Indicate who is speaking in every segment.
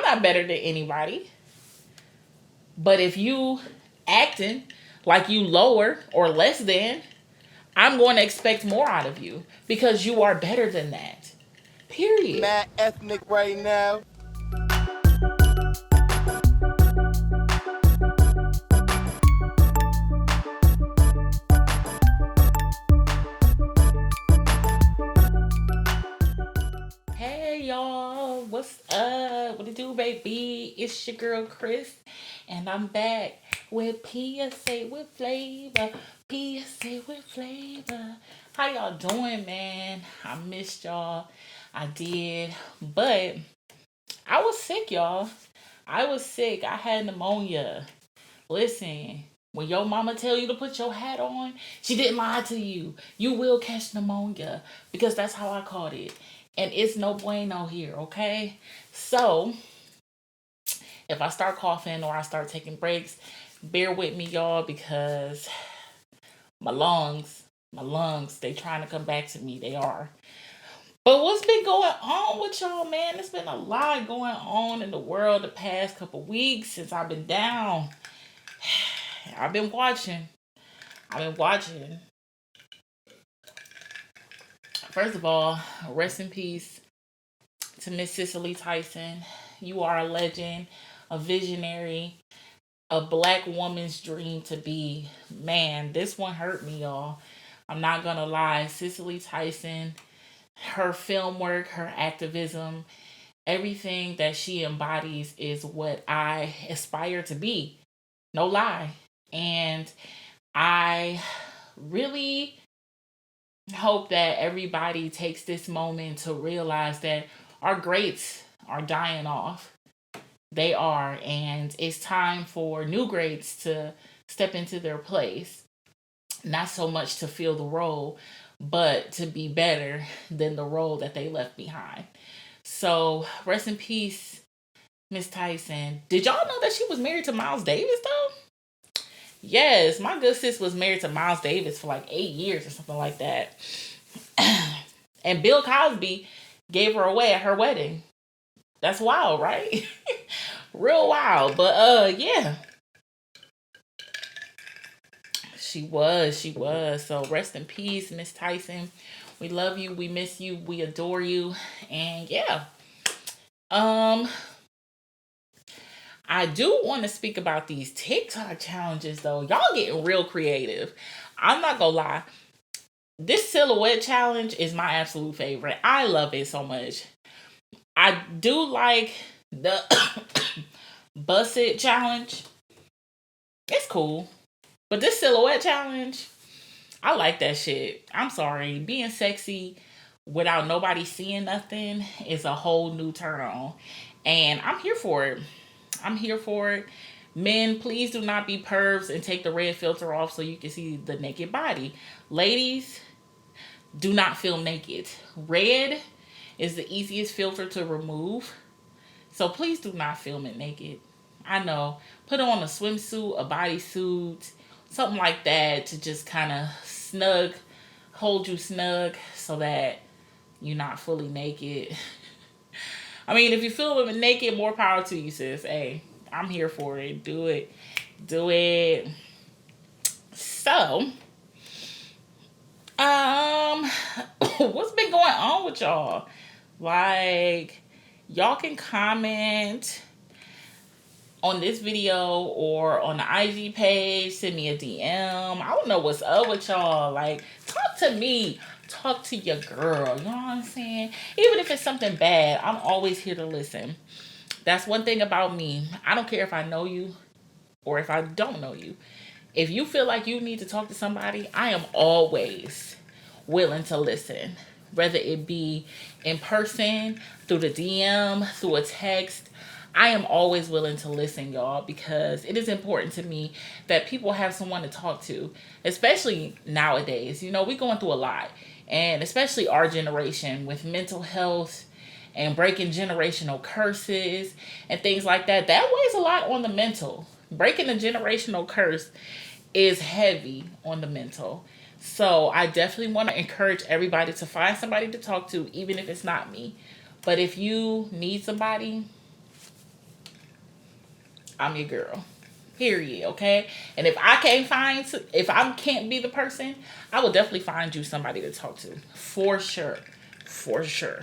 Speaker 1: not better than anybody. But if you acting like you lower or less than, I'm going to expect more out of you because you are better than that. Period.
Speaker 2: Mad ethnic right now.
Speaker 1: Hey y'all, what's up? What it do, baby? It's your girl Chris, and I'm back with PSA with flavor. PSA with flavor. How y'all doing, man? I missed y'all. I did, but I was sick, y'all. I was sick. I had pneumonia. Listen, when your mama tell you to put your hat on, she didn't lie to you. You will catch pneumonia because that's how I caught it. And it's no bueno here, okay? So, if I start coughing or I start taking breaks, bear with me, y'all, because my lungs, they trying to come back to me. They are. But what's been going on with y'all, man? There's been a lot going on in the world the past couple weeks since I've been down. I've been watching. I've been watching. First of all, rest in peace to Miss Cicely Tyson. You are a legend, a visionary, a black woman's dream to be. Man, this one hurt me, y'all. I'm not gonna lie. Cicely Tyson, her film work, her activism, everything that she embodies is what I aspire to be. No lie. And I really hope that everybody takes this moment to realize that our greats are dying off. They are, and it's time for new greats to step into their place. Not so much to fill the role, but to be better than the role that they left behind. So, rest in peace, Miss Tyson. Did y'all know that she was married to Miles Davis, though? Yes, my good sis was married to Miles Davis for like 8 years or something like that. And Bill Cosby gave her away at her wedding. That's wild, right? Real wild. But yeah. She was. So rest in peace, Miss Tyson. We love you, we miss you, we adore you. And yeah. Um I do want to speak about these TikTok challenges though. Y'all getting real creative. I'm not gonna lie. This silhouette challenge is my absolute favorite. I love it so much. I do like the bust it challenge. It's cool. But this silhouette challenge, I like that shit. I'm sorry. Being sexy without nobody seeing nothing is a whole new turn on. And I'm here for it. I'm here for it. Men, please do not be pervs and take the red filter off so you can see the naked body. Ladies, do not film naked. Red is the easiest filter to remove. So please do not film it naked. I know. Put on a swimsuit, a bodysuit, something like that to just kind of hold you snug so that you're not fully naked. I mean, if you feel naked, more power to you, sis. Hey, I'm here for it. Do it. Do it. So, um, what's been going on with y'all? Like, y'all can comment on this video or on the IG page, send me a DM. I don't know what's up with y'all. Like, talk to me. Talk to your girl. You know what I'm saying? Even if it's something bad, I'm always here to listen. That's one thing about me. I don't care if I know you or if I don't know you. If you feel like you need to talk to somebody, I am always willing to listen. Whether it be in person, through the DM, through a text, I am always willing to listen, y'all, because it is important to me that people have someone to talk to, especially nowadays. You know, we're going through a lot, and especially our generation with mental health and breaking generational curses and things like that. That weighs a lot on the mental. Breaking a generational curse is heavy on the mental. So I definitely want to encourage everybody to find somebody to talk to, even if it's not me. But if you need somebody, I'm your girl. Period. Okay. And if I can't be the person, I will definitely find you somebody to talk to. For sure. For sure.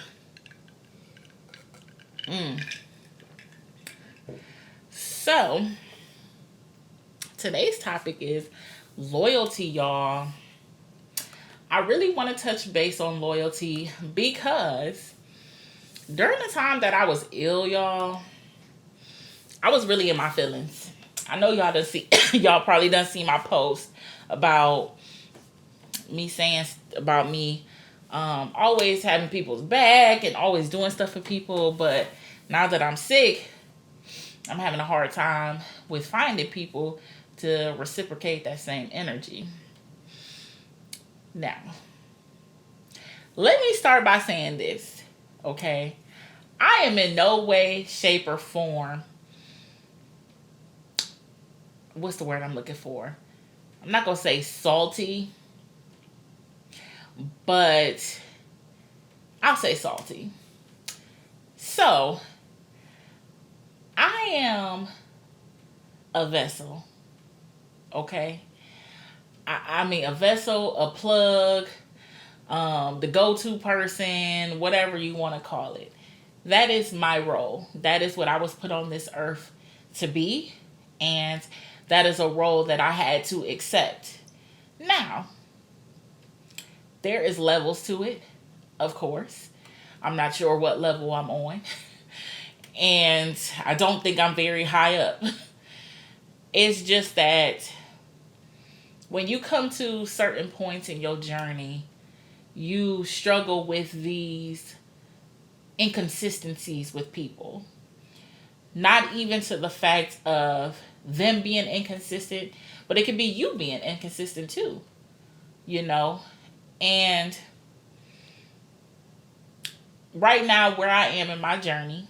Speaker 1: Mm. So today's topic is loyalty, y'all. I really want to touch base on loyalty because during the time that I was ill, y'all, I was really in my feelings. I know y'all done see y'all probably done see my post about me saying about me always having people's back and always doing stuff for people, but now that I'm sick, I'm having a hard time with finding people to reciprocate that same energy. Now, let me start by saying this, okay? I am in no way, shape, or form. What's the word I'm looking for? I'm not going to say salty, but I'll say salty. So, I am a vessel, okay? I mean, a vessel, a plug, the go to person, whatever you want to call it. That is my role. That is what I was put on this earth to be. And that is a role that I had to accept. Now, there is levels to it, of course. I'm not sure what level I'm on. And I don't think I'm very high up. It's just that when you come to certain points in your journey, you struggle with these inconsistencies with people. Not even to the fact of them being inconsistent, but it could be you being inconsistent too, you know? And right now, where I am in my journey,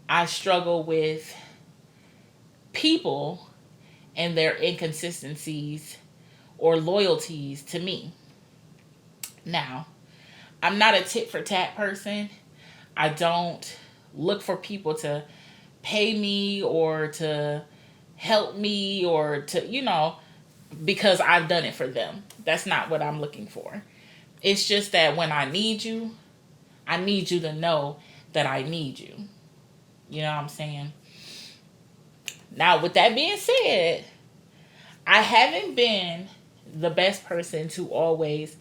Speaker 1: I struggle with people and their inconsistencies or loyalties to me. Now, I'm not a tit for tat person. I don't look for people to pay me or to help me or to, because I've done it for them. That's not what I'm looking for. It's just that when I need you to know that I need you. You know what I'm saying? Now, with that being said, I haven't been the best person to always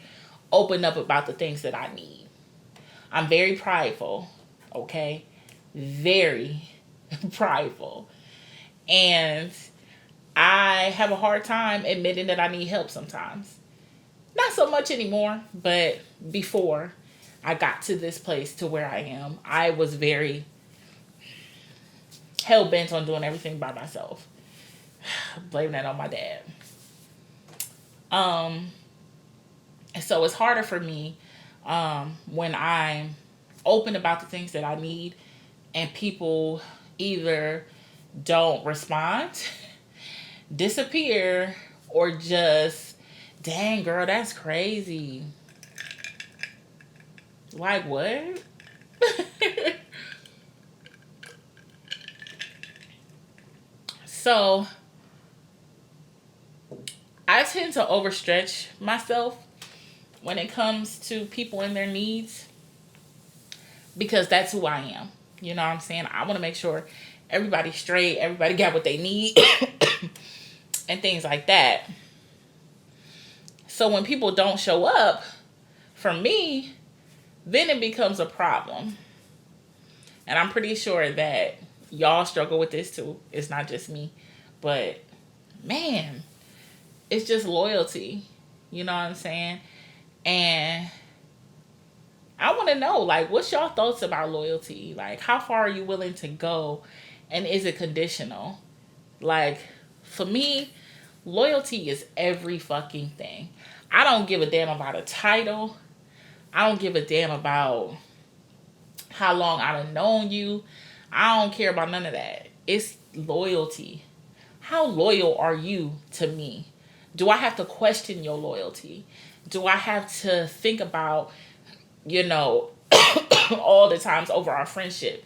Speaker 1: open up about the things that I need. I'm very prideful, okay? Very prideful. And I have a hard time admitting that I need help sometimes. Not so much anymore, but before I got to this place to where I am, I was very hell bent on doing everything by myself. Blame that on my dad. Um, so it's harder for me when I'm open about the things that I need and people either don't respond, disappear, or just, dang girl, that's crazy. Like what? So I tend to overstretch myself when it comes to people and their needs because that's who I am. You know what I'm saying? I want to make sure everybody's straight, everybody got what they need, and things like that. So when people don't show up for me, then it becomes a problem. And I'm pretty sure that y'all struggle with this too. It's not just me. But man, it's just loyalty. You know what I'm saying? And I want to know, like, what's y'all thoughts about loyalty? Like, how far are you willing to go? And is it conditional? Like, for me, loyalty is every fucking thing. I don't give a damn about a title. I don't give a damn about how long I've known you. I don't care about none of that. It's loyalty. How loyal are you to me? Do I have to question your loyalty? Do I have to think about, all the times over our friendship?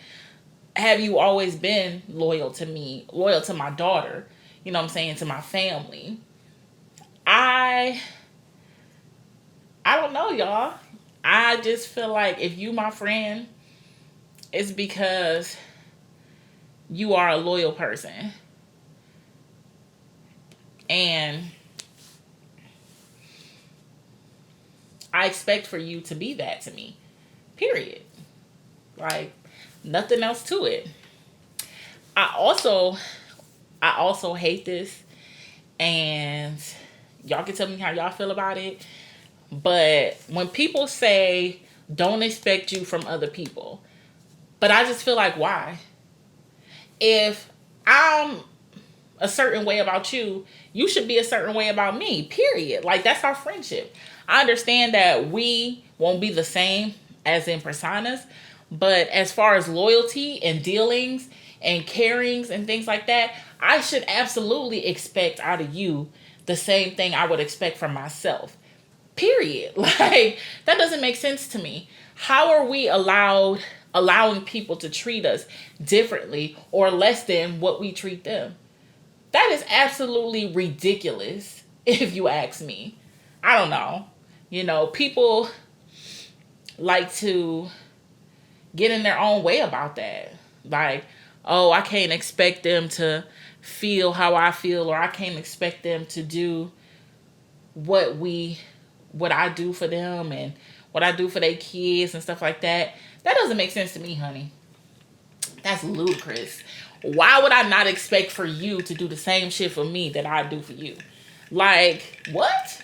Speaker 1: have you always been loyal to me, loyal to my daughter, you know what I'm saying, to my family? I I don't know, y'all. I just feel like if you my friend, it's because you are a loyal person. And I expect for you to be that to me. Period. Like nothing else to it. I also I also hate this, and y'all can tell me how y'all feel about it. But when people say don't expect you from other people, but I just feel like why? If I'm a certain way about you, you should be a certain way about me. Period. Like that's our friendship. I understand that we won't be the same as in personas, but as far as loyalty and dealings and carings and things like that, I should absolutely expect out of you the same thing I would expect from myself. Period. Like that doesn't make sense to me. How are we allowing people to treat us differently or less than what we treat them? That is absolutely ridiculous, if you ask me. I don't know. You know, people like to get in their own way about that. Like, oh, I can't expect them to feel how I feel, or I can't expect them to do what we what I do for them and what I do for their kids and stuff like that. That doesn't make sense to me, honey. That's ludicrous. Why would I not expect for you to do the same shit for me that I do for you? Like, what?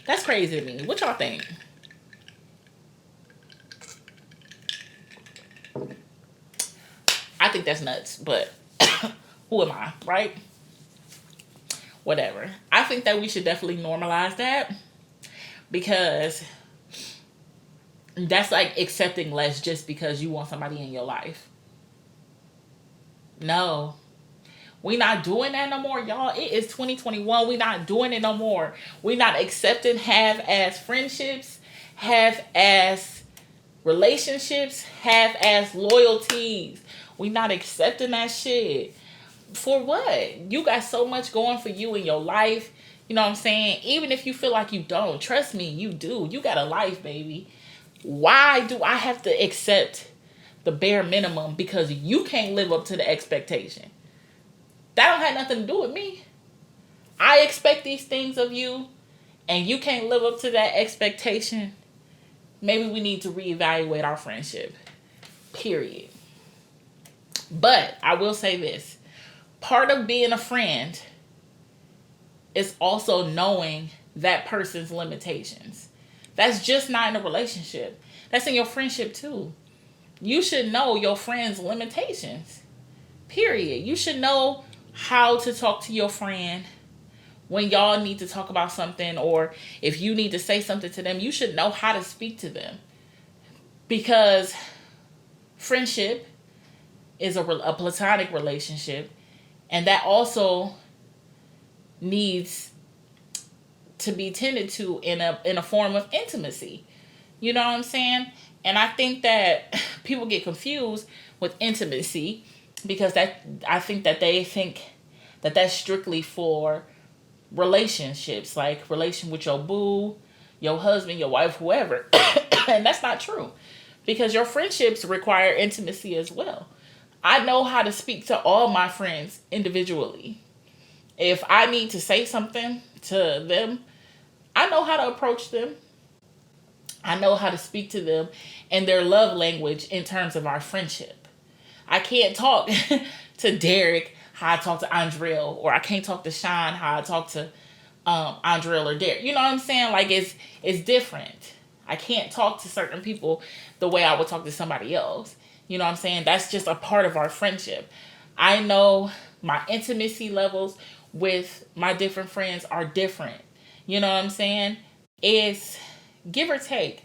Speaker 1: That's crazy to me. What y'all think? I think that's nuts, but who am I, right? Whatever. I think that we should definitely normalize that because that's like accepting less just because you want somebody in your life. No, we not doing that no more, y'all. It is 2021. We not doing it no more. We not accepting half-ass friendships, half-ass relationships, half-ass loyalties. We not accepting that shit. For what? You got so much going for you in your life. You know what I'm saying? Even if you feel like you don't, trust me, you do. You got a life, baby. Why do I have to accept the bare minimum because you can't live up to the expectation? That don't have nothing to do with me. I expect these things of you and you can't live up to that expectation. Maybe we need to reevaluate our friendship. Period. But I will say this. Part of being a friend is also knowing that person's limitations. That's just not in a relationship. That's in your friendship too. You should know your friend's limitations. Period. You should know how to talk to your friend when y'all need to talk about something, or if you need to say something to them, you should know how to speak to them. Because friendship is a platonic relationship, and that also needs to be tended to in a form of intimacy. You know what I'm saying? And I think that people get confused with intimacy because that I think that they think that that's strictly for relationships, like relation with your boo, your husband, your wife, whoever. And that's not true. Because your friendships require intimacy as well. I know how to speak to all my friends individually. If I need to say something to them, I know how to approach them. I know how to speak to them in their love language in terms of our friendship. I can't talk to Derek how I talk to Andrell, or I can't talk to Sean how I talk to Andrell or Derek. You know what I'm saying? Like it's different. I can't talk to certain people the way I would talk to somebody else. You know what I'm saying? That's just a part of our friendship. I know my intimacy levels with my different friends are different. You know what I'm saying? It's give or take.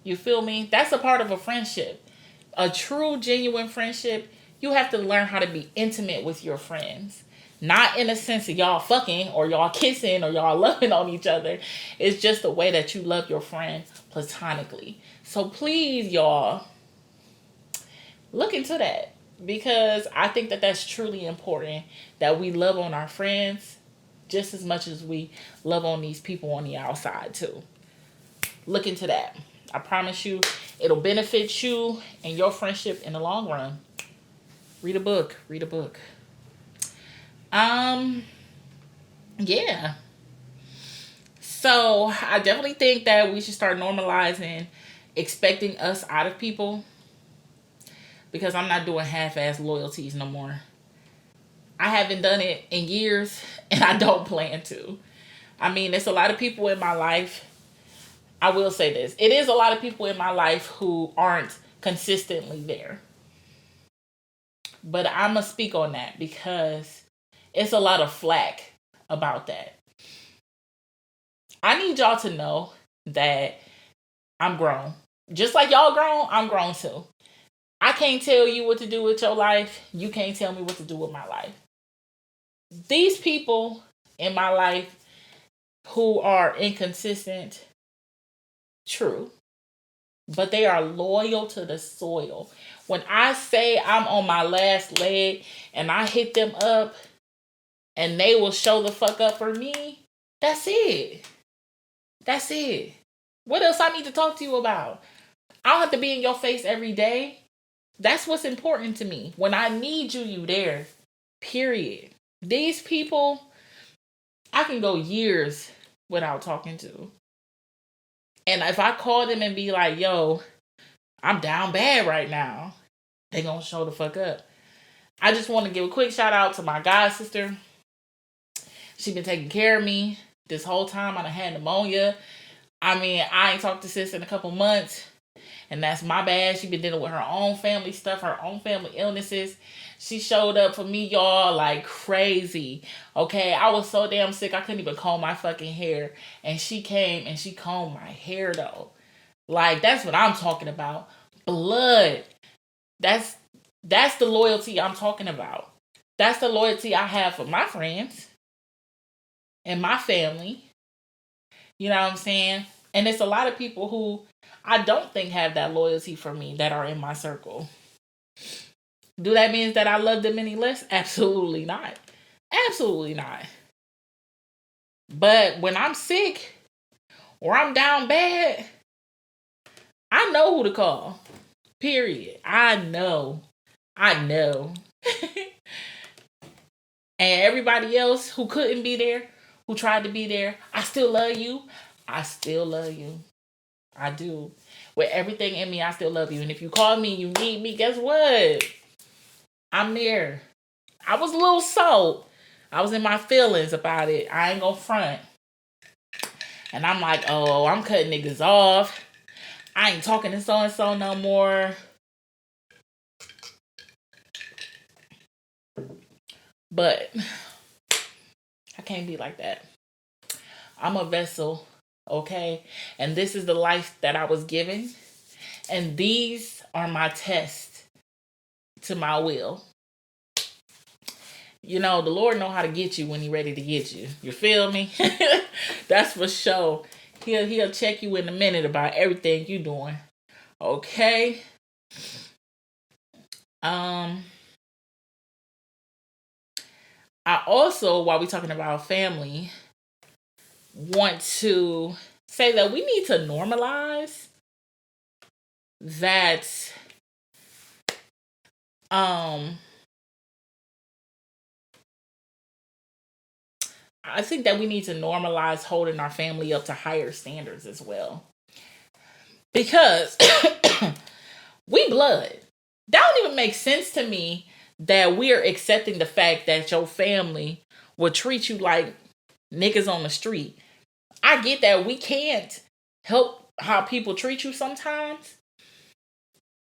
Speaker 1: You feel me? That's a part of a friendship. A true, genuine friendship, you have to learn how to be intimate with your friends. Not in a sense of y'all fucking or y'all kissing or y'all loving on each other. It's just the way that you love your friend platonically. So please, y'all, Look into that because I think that that's truly important that we love on our friends just as much as we love on these people on the outside too. Look into that. I promise you, it'll benefit you and your friendship in the long run. Read a book. Read a book. Um, yeah. So I definitely think that we should start normalizing expecting us out of people because I'm not doing half-ass loyalties no more. I haven't done it in years, and I don't plan to. I mean, there's a lot of people in my life. I will say this: it is a lot of people in my life who aren't consistently there. But I'm gonna speak on that because it's a lot of flack about that. I need y'all to know that I'm grown. Just like y'all grown, I'm grown too. I can't tell you what to do with your life. You can't tell me what to do with my life. These people in my life who are inconsistent, true, but they are loyal to the soil. When I say I'm on my last leg and I hit them up and they will show the fuck up for me, that's it. That's it. What else I need to talk to you about? I don't have to be in your face every day. That's what's important to me. When I need you, you there. Period. These people, I can go years without talking to. And if I call them and be like, yo, I'm down bad right now, they gonna show the fuck up. I just want to give a quick shout out to my god sister. She been taking care of me this whole time. I done had pneumonia. I mean, I ain't talked to sis in a couple months. And that's my bad. She been dealing with her own family stuff, her own family illnesses. She showed up for me, y'all, like crazy. Okay, I was so damn sick I couldn't even comb my fucking hair. And she came and she combed my hair though. Like that's what I'm talking about. Blood. That's that's the loyalty I'm talking about. That's the loyalty I have for my friends and my family. You know what I'm saying? And it's a lot of people who I don't think have that loyalty for me that are in my circle. Do that mean that I love them any less? Absolutely not. Absolutely not. But when I'm sick or I'm down bad, I know who to call. Period. I know. I know. And everybody else who couldn't be there, who tried to be there, I still love you. I still love you. I do. With everything in me, I still love you. And if you call me, you need me, guess what? I'm there. I was a little salt. I was in my feelings about it. I ain't gonna front. And I'm like, oh, I'm cutting niggas off. I ain't talking to so and so no more. But I can't be like that. I'm a vessel, okay? And this is the life that I was given. And these are my tests to my will. You know, the Lord know how to get you when He ready to get you. You feel me? That's for sure. He'll check you in a minute about everything you doing. Okay. Um. I also, while we're talking about family, want to say that we need to normalize that. Um. I think that we need to normalize holding our family up to higher standards as well. Because we blood. That don't even make sense to me that we're accepting the fact that your family will treat you like niggas on the street. I get that we can't help how people treat you sometimes,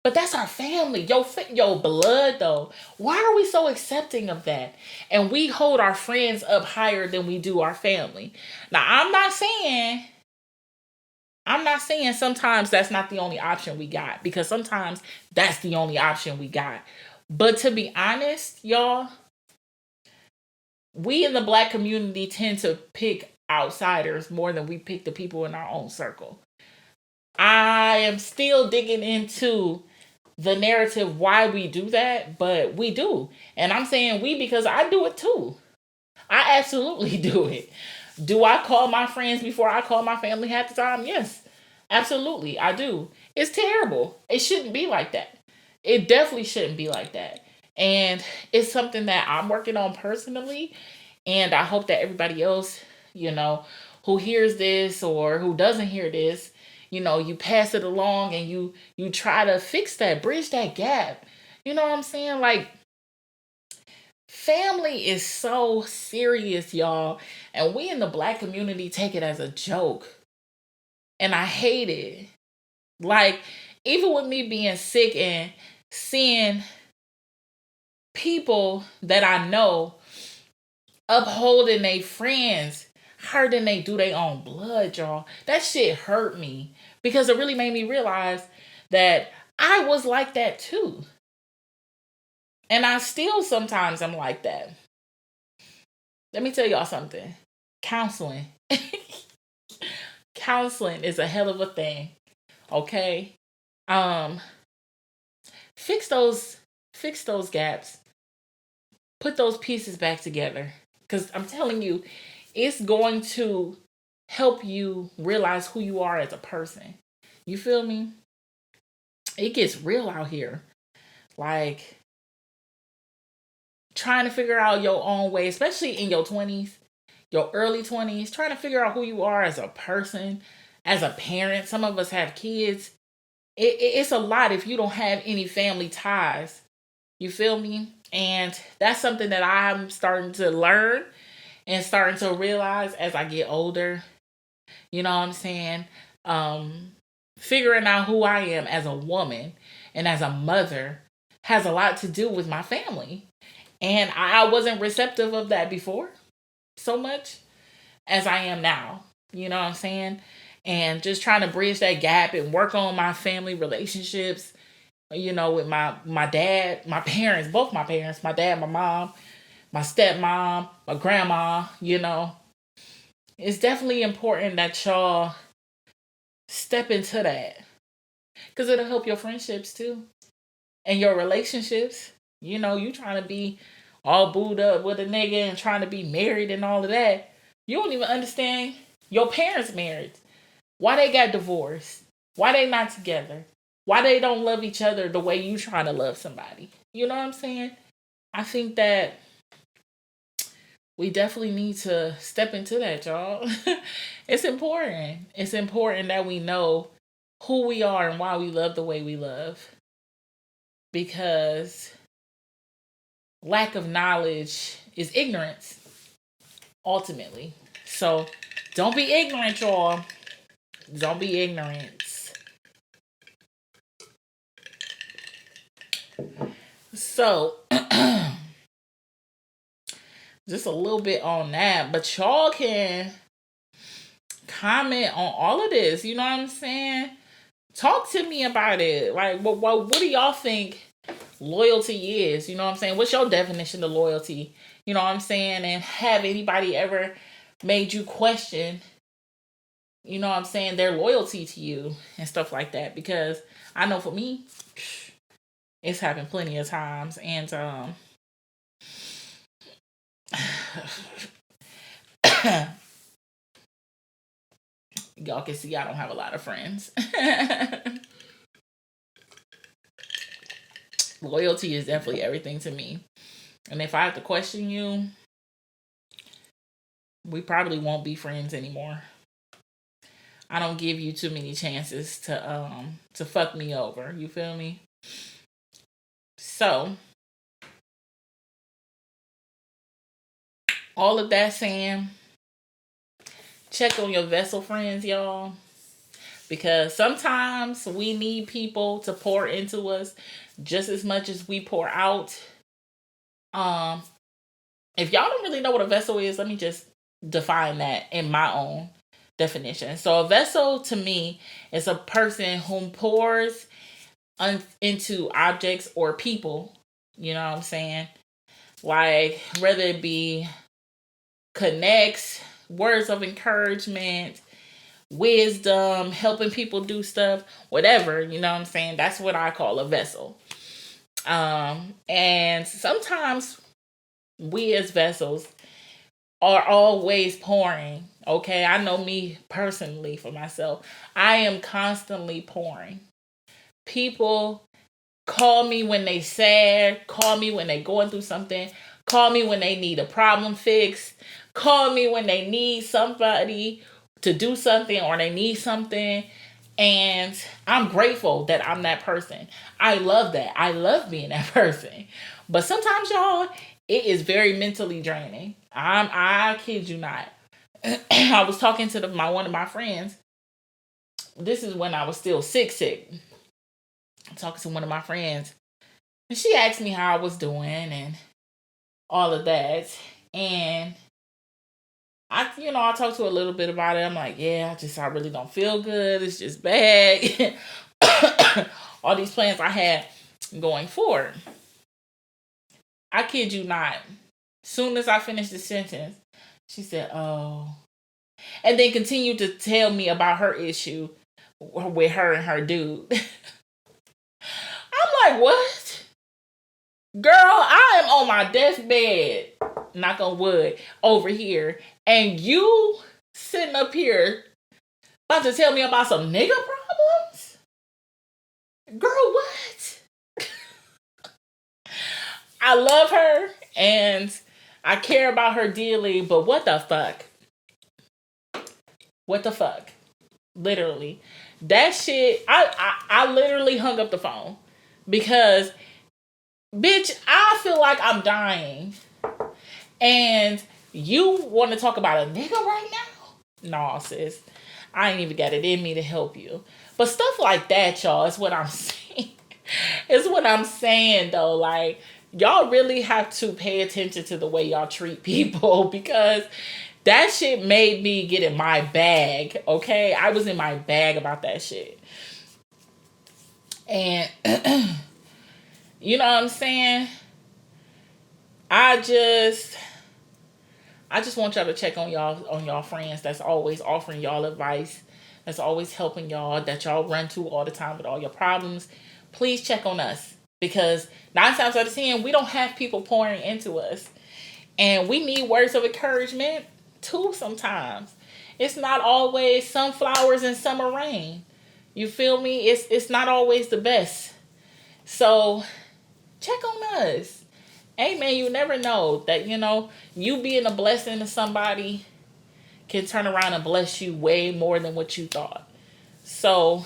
Speaker 1: but that's our family. Your blood though. Why are we so accepting of that? And we hold our friends up higher than we do our family. Now, I'm not saying sometimes that's not the only option we got because sometimes that's the only option we got. But to be honest, y'all, we in the black community tend to pick outsiders more than we pick the people in our own circle. I am still digging into the narrative why we do that, but we do. And I'm saying we because I do it too. I absolutely do it. Do I call my friends before I call my family half the time? Yes. Absolutely. I do. It's terrible. It shouldn't be like that. It definitely shouldn't be like that. And it's something that I'm working on personally. And I hope that everybody else, you know, who hears this or who doesn't hear this, you pass it along and you try to fix that, bridge that gap. You know what I'm saying? Like, family is so serious, y'all. And we in the black community take it as a joke. And I hate it. Like, even with me being sick and seeing people that I know upholding their friends harder than they do their own blood, y'all. That shit hurt me because it really made me realize that I was like that too. And I still sometimes am like that. Let me tell y'all something. Counseling. Counseling is a hell of a thing. Okay? Um fix those fix those gaps. Put those pieces back together. Cuz I'm telling you, it's going to help you realize who you are as a person. You feel me? It gets real out here. Like trying to figure out your own way, especially in your 20s, your early 20s, trying to figure out who you are as a person, as a parent. Some of us have kids. It's a lot if you don't have any family ties. You feel me? And that's something that I'm starting to learn and starting to realize as I get older. You know what I'm saying? Um, Figuring out who I am as a woman and as a mother has a lot to do with my family. And I wasn't receptive of that before so much as I am now. You know what I'm saying? And just trying to bridge that gap and work on my family relationships, with my dad, my parents, both my parents, my dad, my mom, my stepmom, my grandma, It's definitely important that y'all step into that because it'll help your friendships too and your relationships. You trying to be all booed up with a nigga and trying to be married and all of that. You don't even understand your parents' marriage. Why they got divorced? Why they not together? Why they don't love each other the way you trying to love somebody? You know what I'm saying? I think that we definitely need to step into that, y'all. It's important. It's important that we know who we are and why we love the way we love. Because lack of knowledge is ignorance, ultimately. So don't be ignorant, y'all. Don't be ignorant. So, just a little bit on that. But y'all can comment on all of this. You know what I'm saying? Talk to me about it. Like, what do y'all think loyalty is? You know what I'm saying? What's your definition of loyalty? You know what I'm saying? And have anybody ever made you question, what I'm saying, their loyalty to you and stuff like that? Because I know for me, it's happened plenty of times. And y'all can see I don't have a lot of friends. Loyalty is definitely everything to me. And if I have to question you, we probably won't be friends anymore. I don't give you too many chances to fuck me over. You feel me? So, all of that saying, check on your vessel friends, y'all. Because sometimes we need people to pour into us just as much as we pour out. Um, if y'all don't really know what a vessel is, let me just define that in my own definition. So a vessel to me is a person who pours into objects or people. You know what I'm saying? Like whether it be connects, words of encouragement, wisdom, helping people do stuff, whatever, you know what I'm saying? That's what I call a vessel. And sometimes we as vessels are always pouring. Okay, I know me personally for myself. I am constantly pouring. People call me when they sad, call me when they going through something, call me when they need a problem fixed, call me when they need somebody to do something or they need something. And I'm grateful that I'm that person. I love that. I love being that person. But sometimes, y'all, it is very mentally draining. I kid you not. I was talking to my one of my friends. This is when I was still sick. I'm talking to one of my friends, and she asked me how I was doing and all of that. And I talked to her a little bit about it. I'm like, yeah, I really don't feel good. It's just bad. All these plans I had going forward. I kid you not. Soon as I finished the sentence, she said, "Oh," and then continued to tell me about her issue with her and her dude. I'm like, what? Girl, I am on my deathbed, knock on wood, over here, and you sitting up here about to tell me about some nigga problems? Girl, what? I love her and I care about her dearly, but what the fuck? What the fuck? Literally. That shit, I literally hung up the phone because, bitch, I feel like I'm dying. And you want to talk about a nigga right now? No, sis. I ain't even got it in me to help you. But stuff like that, y'all, is what I'm saying. It's what I'm saying, though. Like, y'all really have to pay attention to the way y'all treat people because that shit made me get in my bag, okay? I was in my bag about that shit. And, you know what I'm saying? I just want y'all to check on y'all friends that's always offering y'all advice, that's always helping y'all, that y'all run to all the time with all your problems. Please check on us because 9 times out of 10 we don't have people pouring into us, and we need words of encouragement too. Sometimes it's not always sunflowers and summer rain. You feel me? It's not always the best. So check on us. Hey man, you never know that, you being a blessing to somebody can turn around and bless you way more than what you thought. So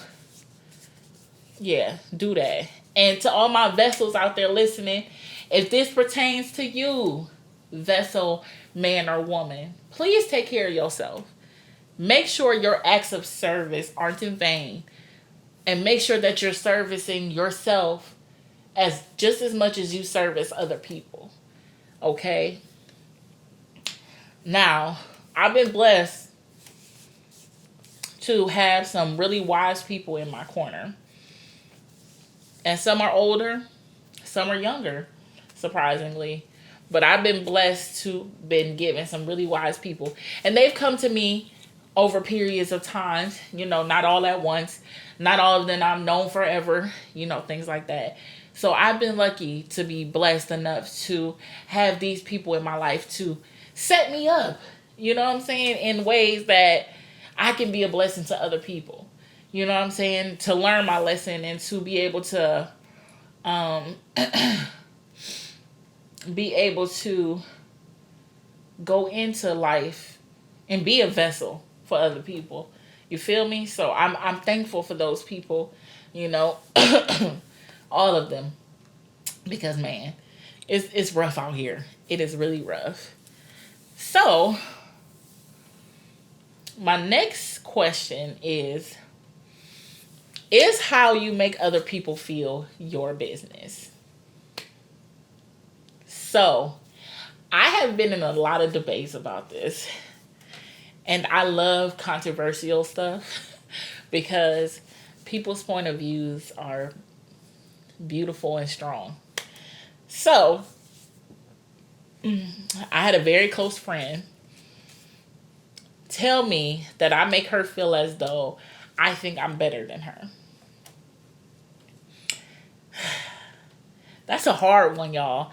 Speaker 1: yeah, do that. And to all my vessels out there listening, if this pertains to you, vessel, man or woman, please take care of yourself. Make sure your acts of service aren't in vain. And make sure that you're servicing yourself as just as much as you service other people. Okay? Now, I've been blessed to have some really wise people in my corner. And some are older, some are younger, surprisingly. But I've been blessed to been given some really wise people. And they've come to me over periods of time, not all at once. Not all of them I'm known forever, things like that. So I've been lucky to be blessed enough to have these people in my life to set me up, you know what I'm saying, in ways that I can be a blessing to other people. You know what I'm saying? To learn my lesson and to be able to um be able to go into life and be a vessel for other people. You feel me? So I'm thankful for those people, you know, all of them, because man, it's rough out here. It is really rough. So my next question is how you make other people feel your business. So I have been in a lot of debates about this. And I love controversial stuff because people's point of views are beautiful and strong. So I had a very close friend tell me that I make her feel as though I think I'm better than her. That's a hard one, y'all.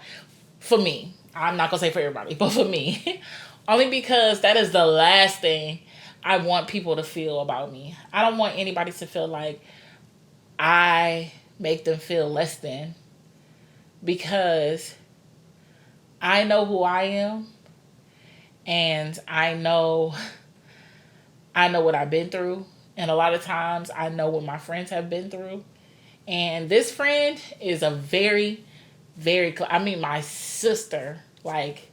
Speaker 1: For me. I'm not going to say for everybody, but for me. Only because that is the last thing I want people to feel about me. I don't want anybody to feel like I make them feel less than, because I know who I am, and I know what I've been through, and a lot of times I know what my friends have been through. And this friend is a very, very I mean, my sister. Like,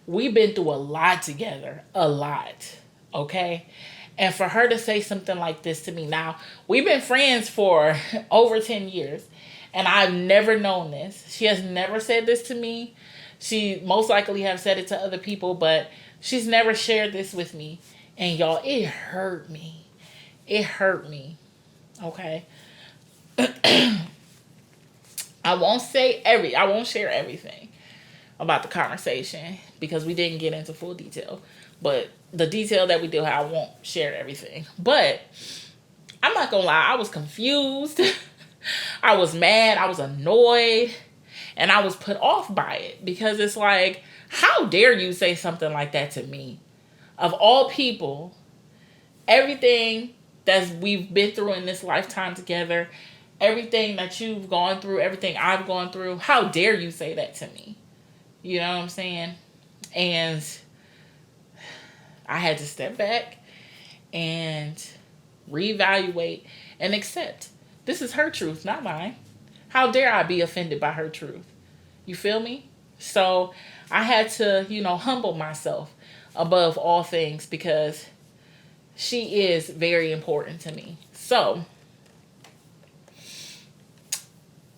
Speaker 1: we've been through a lot together, a lot. Okay? And for her to say something like this to me now, we've been friends for over 10 years, and I've never known this. She has never said this to me. She most likely have said it to other people, but she's never shared this with me. And y'all, it hurt me. It hurt me. Okay? I won't share everything about the conversation because we didn't get into full detail. But the detail that we do have, I won't share everything. But I'm not gonna lie, I was confused. I was mad, I was annoyed, and I was put off by it, because it's like, how dare you say something like that to me? Of all people, everything that we've been through in this lifetime together, everything that you've gone through, everything I've gone through, how dare you say that to me? You know what I'm saying? And I had to step back and reevaluate and accept this is her truth, not mine. How dare I be offended by her truth? You feel me? So I had to, humble myself above all things, because she is very important to me. So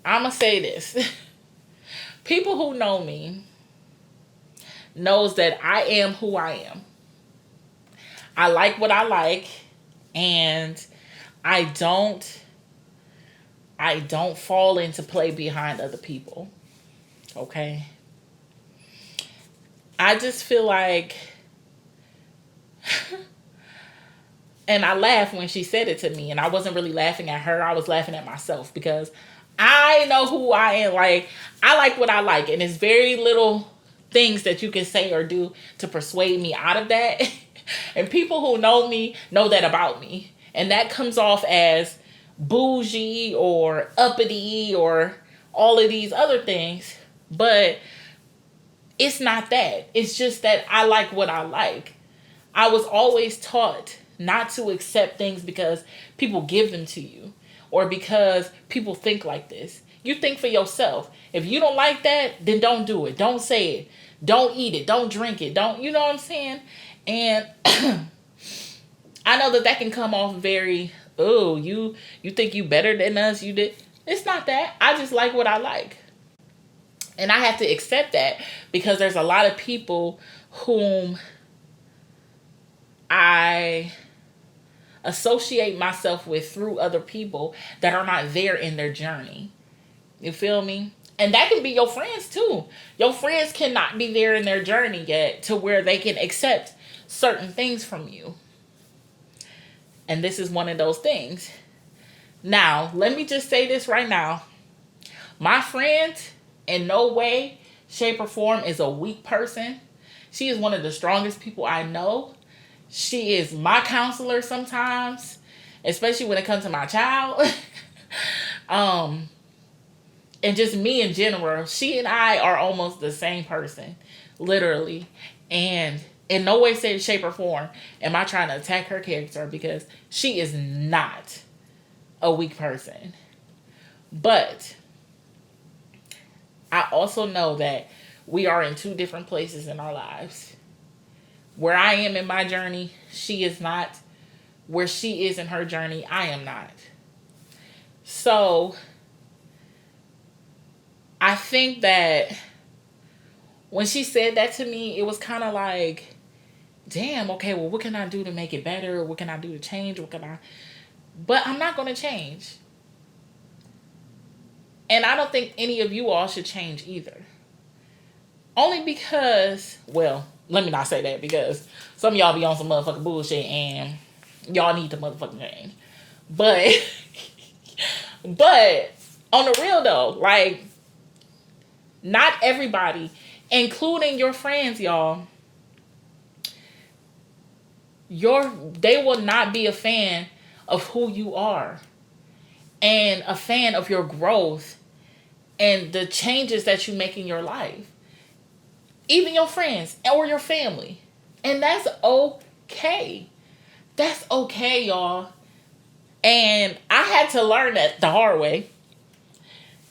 Speaker 1: I'm going to say this. People who know me knows that I am who I am. I like what I like, and I don't fall into play behind other people. Okay? I just feel like and I laughed when she said it to me, and I wasn't really laughing at her. I was laughing at myself, because I know who I am. Like, I like what I like, and it's very little things that you can say or do to persuade me out of that. And people who know me know that about me. And that comes off as bougie or uppity or all of these other things. But it's not that. It's just that I like what I like. I was always taught not to accept things because people give them to you, or because people think like this. You think for yourself. If you don't like that, then don't do it. Don't say it. Don't eat it. Don't drink it. Don't, you know what I'm saying? And I know that can come off very, oh, you think you better than us. You did. It's not that. I just like what I like. And I have to accept that, because there's a lot of people whom I associate myself with through other people that are not there in their journey. You feel me? And that can be your friends too. Your friends cannot be there in their journey yet to where they can accept certain things from you. And this is one of those things. Now, let me just say this right now. My friend, in no way, shape, or form, is a weak person. She is one of the strongest people I know. She is my counselor sometimes, especially when it comes to my child. And just me in general. She and I are almost the same person, literally. And in no way, shape, or form am I trying to attack her character, because she is not a weak person. But I also know that we are in two different places in our lives. Where I am in my journey, she is not. Where she is in her journey, I am not. So I think that when she said that to me, it was kind of like, damn, okay, well, what can I do to make it better? What can I do to change? But I'm not going to change. And I don't think any of you all should change either. Only because, well, let me not say that because some of y'all be on some motherfucking bullshit and y'all need to motherfucking change. But but on the real though, like not everybody, including your friends, y'all, they will not be a fan of who you are and a fan of your growth and the changes that you make in your life. Even your friends or your family. And that's okay. That's okay, y'all. And I had to learn that the hard way.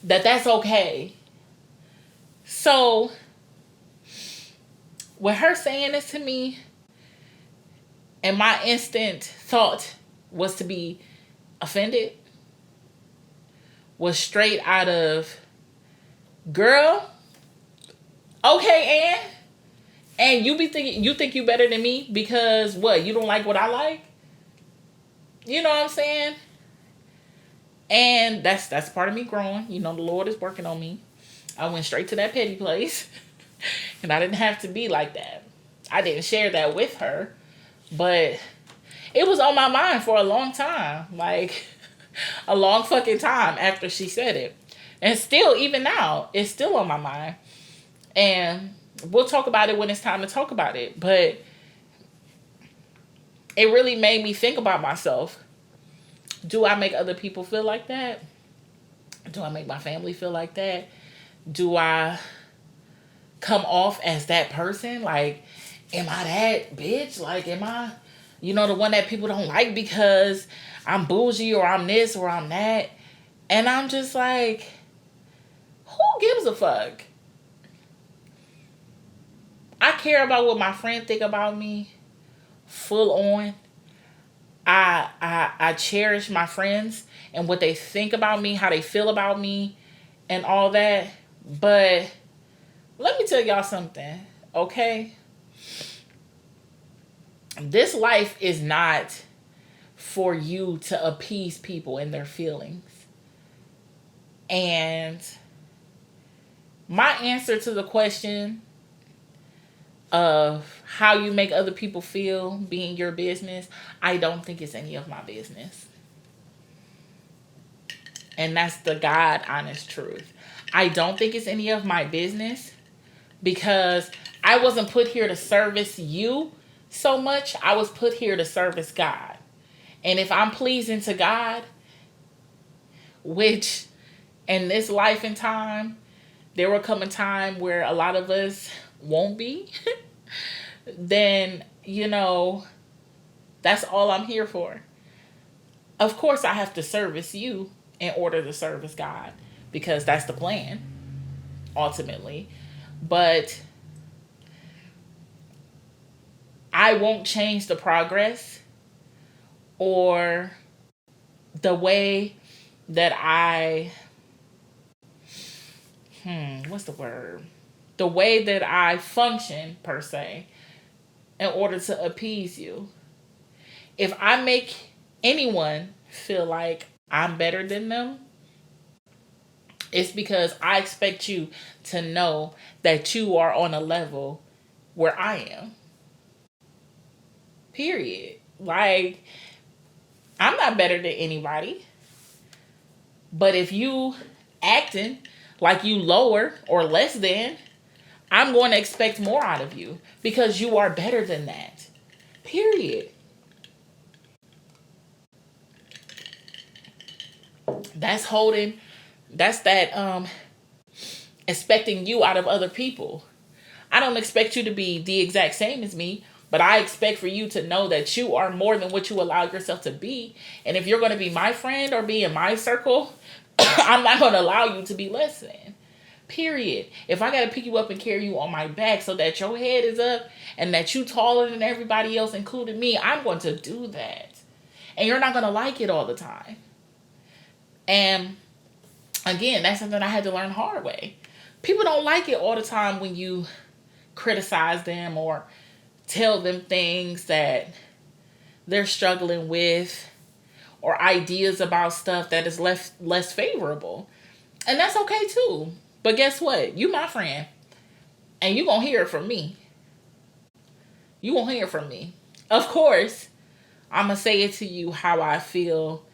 Speaker 1: That's okay. So, with her saying this to me, and my instant thought was to be offended, was straight out of, girl, okay, and you think you better than me because what, you don't like what I like? You know what I'm saying? And that's part of me growing. You know, the Lord is working on me. I went straight to that petty place. And I didn't have to be like that. I didn't share that with her. But it was on my mind for a long time. Like, a long fucking time after she said it. And still, even now, it's still on my mind. And we'll talk about it when it's time to talk about it. But it really made me think about myself. Do I make other people feel like that? Do I make my family feel like that? Do I come off as that person? Like, am I that bitch? Like, am I, the one that people don't like because I'm bougie or I'm this or I'm that? And I'm just like, who gives a fuck? I care about what my friends think about me full on. I cherish my friends and what they think about me, how they feel about me, and all that. But let me tell y'all something, okay? This life is not for you to appease people and their feelings. And my answer to the question of how you make other people feel being your business, I don't think it's any of my business. And that's the God honest truth. I don't think it's any of my business because I wasn't put here to service you so much. I was put here to service God. And if I'm pleasing to God, which in this life and time, there will come a time where a lot of us won't be, then, that's all I'm here for. Of course, I have to service you in order to service God because that's the plan, ultimately. But I won't change the progress or the way that what's the word? The way that I function, per se, in order to appease you. If I make anyone feel like I'm better than them, it's because I expect you to know that you are on a level where I am. Period. Like, I'm not better than anybody. But if you acting like you lower or less than, I'm going to expect more out of you because you are better than that. Period. That's holding, that's that expecting you out of other people. I don't expect you to be the exact same as me, but I expect for you to know that you are more than what you allow yourself to be. And if you're going to be my friend or be in my circle, I'm not going to allow you to be less than. Period. If I got to pick you up and carry you on my back so that your head is up and that you taller than everybody else, including me, I'm going to do that. And you're not going to like it all the time. And again, that's something I had to learn the hard way. People don't like it all the time when you criticize them or tell them things that they're struggling with or ideas about stuff that is less favorable. And that's okay too. But guess what? You my friend. And you gonna hear it from me. You won't hear from me. Of course, I'm going to say it to you how I feel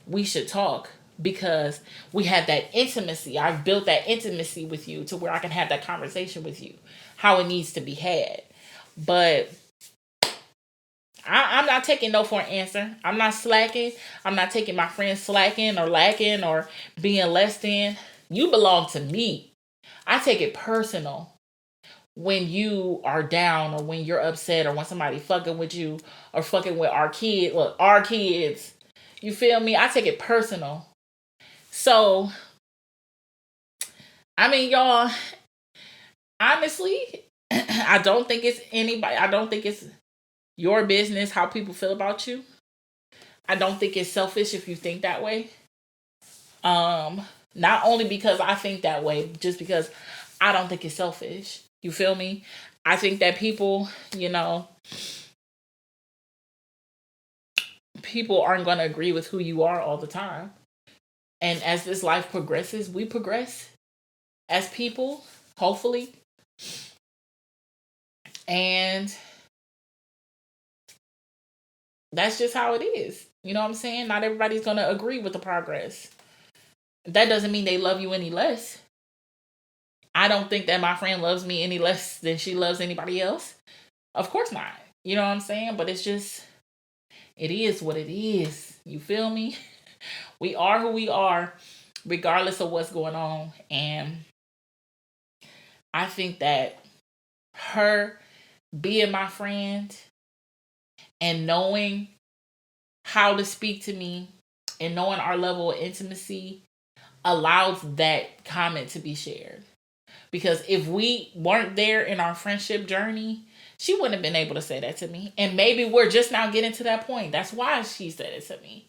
Speaker 1: we should talk because we have that intimacy. I've built that intimacy with you to where I can have that conversation with you, how it needs to be had. But I'm not taking no for an answer. I'm not slacking. I'm not taking my friends slacking or lacking or being less than. You belong to me. I take it personal when you are down or when you're upset or when somebody fucking with you or fucking with our kid. Look, our kids. You feel me? I take it personal. So, I mean, y'all, honestly, I don't think it's anybody. I don't think it's your business how people feel about you. I don't think it's selfish if you think that way. Um, Not only because I think that way, just because I don't think it's selfish. You feel me? I think that people, people aren't going to agree with who you are all the time. And as this life progresses, we progress as people, hopefully. And that's just how it is. You know what I'm saying? Not everybody's going to agree with the progress. That doesn't mean they love you any less. I don't think that my friend loves me any less than she loves anybody else. Of course not. You know what I'm saying? But it's just, it is what it is. You feel me? We are who we are, regardless of what's going on. And I think that her being my friend and knowing how to speak to me and knowing our level of intimacy allows that comment to be shared. Because if we weren't there in our friendship journey, she wouldn't have been able to say that to me. And maybe we're just now getting to that point. That's why she said it to me.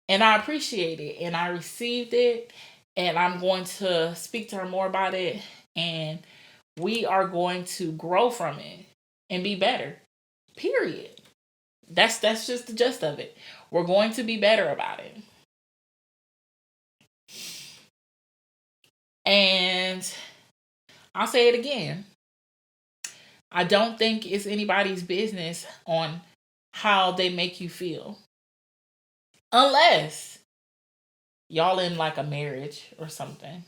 Speaker 1: And I appreciate it. And I received it. And I'm going to speak to her more about it. And we are going to grow from it and be better. Period. That's just the gist of it. We're going to be better about it. And I'll say it again. I don't think it's anybody's business on how they make you feel. Unless y'all in like a marriage or something.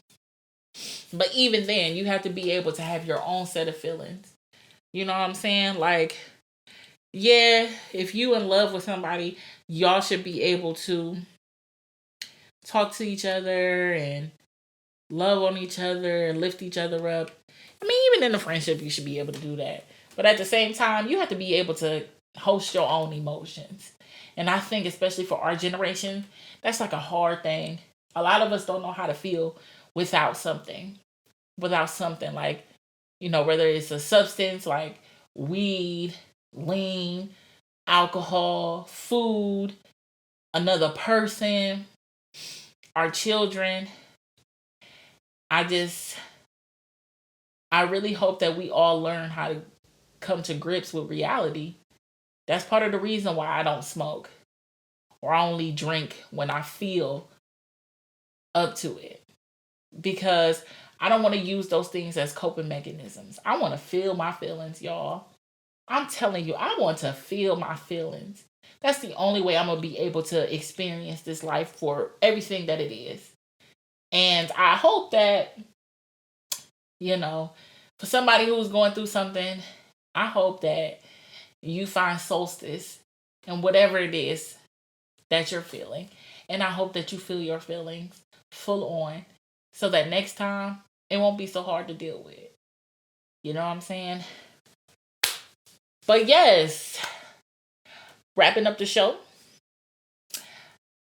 Speaker 1: But even then, you have to be able to have your own set of feelings. You know what I'm saying? Like, yeah, if you in love with somebody, y'all should be able to talk to each other and love on each other and lift each other up. I mean, even in a friendship, you should be able to do that. But at the same time, you have to be able to host your own emotions. And I think, especially for our generation, that's like a hard thing. A lot of us don't know how to feel without something. Without something like, whether it's a substance like weed, lean, alcohol, food, another person, our children. I just I really hope that we all learn how to come to grips with reality. That's part of the reason why I don't smoke or I only drink when I feel up to it. Because I don't want to use those things as coping mechanisms. I want to feel my feelings, y'all. I'm telling you, I want to feel my feelings. That's the only way I'm going to be able to experience this life for everything that it is. And I hope that, you know, for somebody who's going through something, I hope that you find solstice in whatever it is that you're feeling. And I hope that you feel your feelings full on so that next time it won't be so hard to deal with. You know what I'm saying? But yes, wrapping up the show.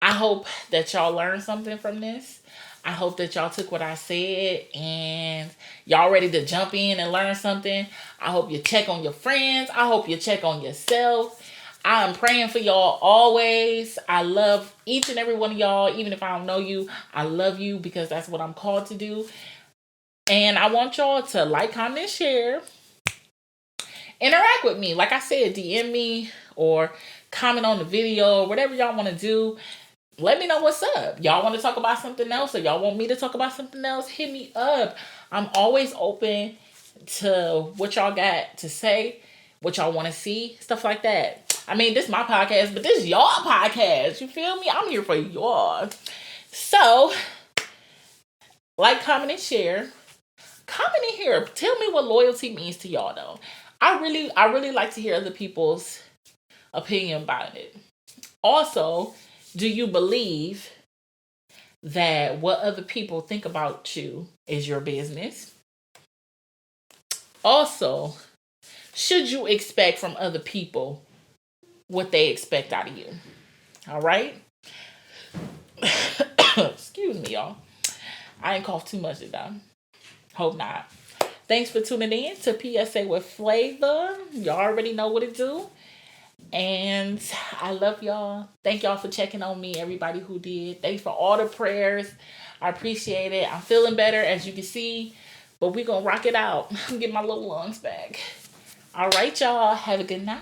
Speaker 1: I hope that y'all learned something from this. I hope that y'all took what I said and y'all ready to jump in and learn something. I hope you check on your friends. I hope you check on yourself. I am praying for y'all always. I love each and every one of y'all. Even if I don't know you, I love you because that's what I'm called to do. And I want y'all to like, comment, and share. Interact with me. Like I said, DM me or comment on the video, whatever y'all want to do. Let me know what's up. Y'all want to talk about something else or y'all want me to talk about something else? Hit me up. I'm always open to what y'all got to say. what y'all want to see, stuff like that. I mean, this is my podcast, but this is y'all podcast. You feel me? I'm here for y'all. So, like, comment, and share. Comment in here. Tell me what loyalty means to y'all, though. I really like to hear other people's opinion about it. Also, do you believe that what other people think about you is your business? Also, should you expect from other people what they expect out of you? All right? Excuse me, y'all. I ain't coughed too much today. Hope not. Thanks for tuning in to PSA with Flavor. Y'all already know what to do. And I love y'all. Thank y'all for checking on me, everybody who did. Thanks for all the prayers. I appreciate it. I'm feeling better, as you can see. But we're going to rock it out. Get my little lungs back. All right, y'all. Have a good night.